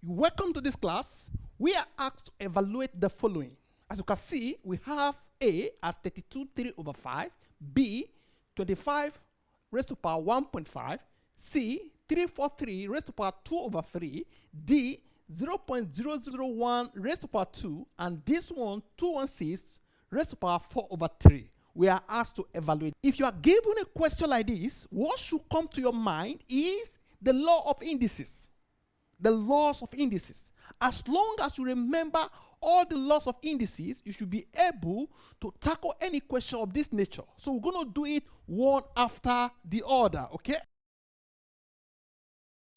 Welcome to this class. We are asked to evaluate the following. As you can see, we have A as 32 3 over 5, B 25 raised to power 1.5, C 343 raised to power 2 over 3, D 0.001 raised to power 2, and this one 216 raised to power 4 over 3. We are asked to evaluate. If you are given a question like this, what should come to your mind is the law of indices. The laws of indices. As long as you remember all the laws of indices, you should be able to tackle any question of this nature. So we're going to do it one after the other, okay?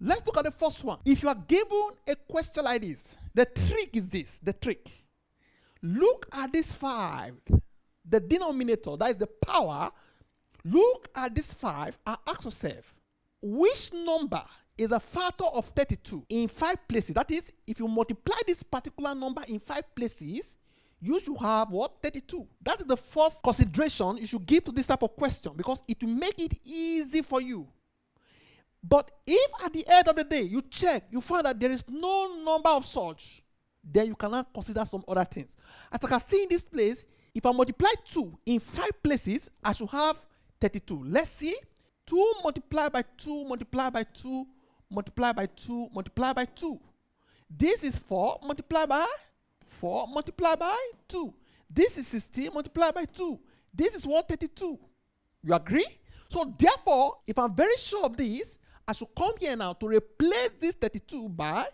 Let's look at the first one. If you are given a question like this, the trick is this, the trick. Look at this 5, the denominator, that is the power. Look at this 5 and ask yourself, which number is a factor of 32 in 5 places? That is, if you multiply this particular number in 5 places, you should have what? 32. That is the first consideration you should give to this type of question, because it will make it easy for you. But if at the end of the day you check, you find that there is no number of such, then you cannot consider some other things. As I can see in this place, if I multiply 2 in 5 places, I should have 32. Let's see. 2 multiplied by 2 multiplied by 2 multiplied by 2 multiplied by 2. This is 4 multiplied by 4 multiplied by 2. This is 16 multiplied by 2. This is what? 32. You agree? So therefore, if I'm very sure of this, I should come here now to replace this 32 by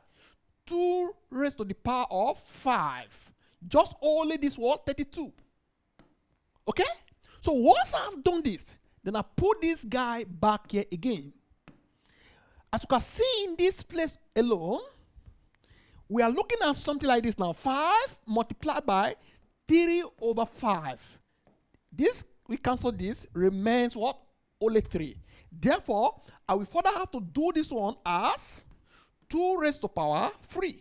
2 raised to the power of 5. Just only this word 32. Okay? So once I've done this, then I put this guy back here again. As you can see in this place alone, we are looking at something like this now. 5 multiplied by 3 over 5. This, we cancel this, remains what? Only 3. Therefore, I will further have to do this one as 2 raised to power 3.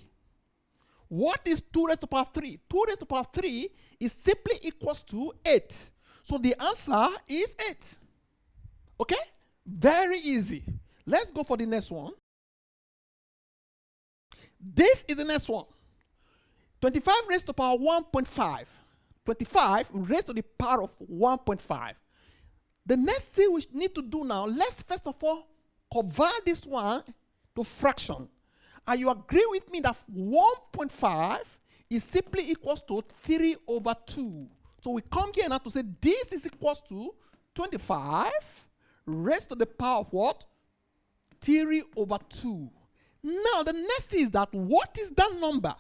What is 2 raised to power 3? 2 raised to power 3 is simply equals to 8. So the answer is 8. Okay? Very easy. Let's go for the next one. This is the next one. 25 raised to power 1.5. 25 raised to the power of 1.5. The next thing we need to do now, let's first of all convert this one to fraction. And you agree with me that 1.5 is simply equals to 3 over 2. So we come here now to say this is equals to 25 raised to the power of what? 3 over 2. Now the next is that what is that number?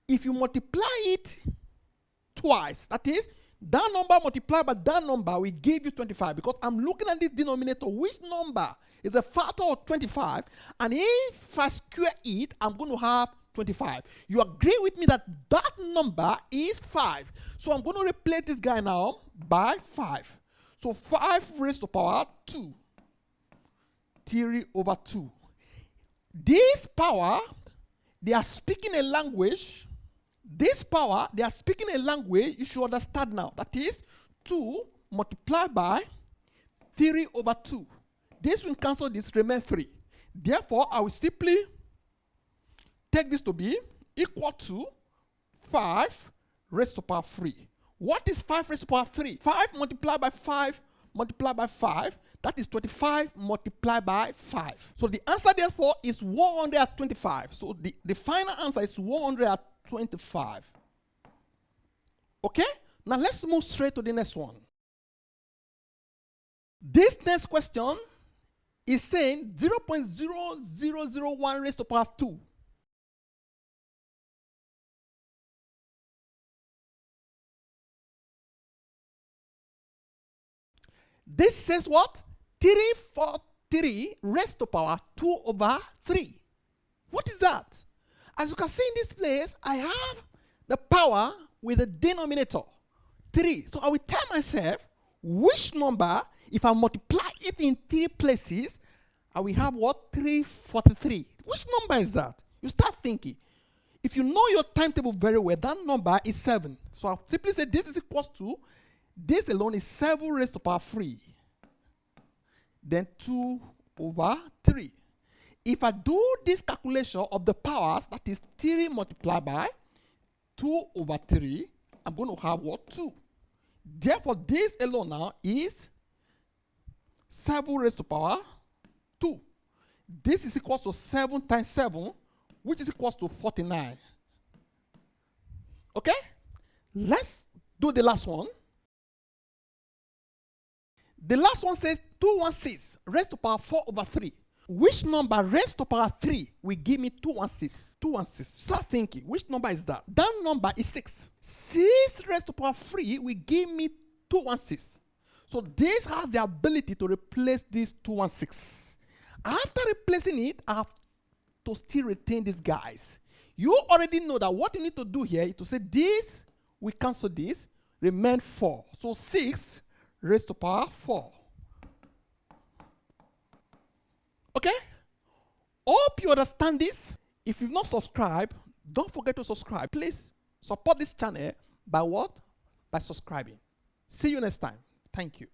If you multiply it twice, that is, that number multiplied by that number will give you 25, because I'm looking at this denominator, which number is a factor of 25, and if I square it, I'm going to have 25. You agree with me that that number is 5. So I'm going to replace this guy now by 5. So 5 raised to power 2. 3 over 2. This power, they are speaking a language. This power, they are speaking a language you should understand now. That is 2 multiplied by 3 over 2. This will cancel this, remain 3. Therefore, I will simply take this to be equal to 5 raised to power 3. What is 5 raised to power 3? 5 multiplied by 5 multiplied by 5. That is 25 multiplied by 5. So the answer therefore is 125. So the final answer is 125. Okay? Now let's move straight to the next one. This next question is saying 0.0001 raised to power 2. This says what? 343 raised to power 2 over 3. What is that? As you can see in this place, I have the power with the denominator 3. So I will tell myself which number, if I multiply it in 3 places, I will have what? 343. Which number is that? You start thinking. If you know your timetable very well, that number is 7. So I'll simply say this is equals to, this alone is 7 raised to power 3. Then 2 over 3. If I do this calculation of the powers, that is 3 multiplied by 2 over 3, I'm going to have what? 2. Therefore, this alone now is 7 raised to power 2. This is equal to 7 times 7, which is equal to 49. Okay? Let's do the last one. The last one says 216 raised to power 4 over 3. Which number raised to power 3 will give me 216? 216. Start thinking. Which number is that? That number is 6. 6 raised to power 3 will give me 216. So this has the ability to replace this 216. After replacing it, I have to still retain these guys. You already know that what you need to do here is to say this, we cancel this, remain 4. So 6 raised to power 4. Okay? Hope you understand this. If you've not subscribed, don't forget to subscribe. Please support this channel by what? By subscribing. See you next time. Thank you.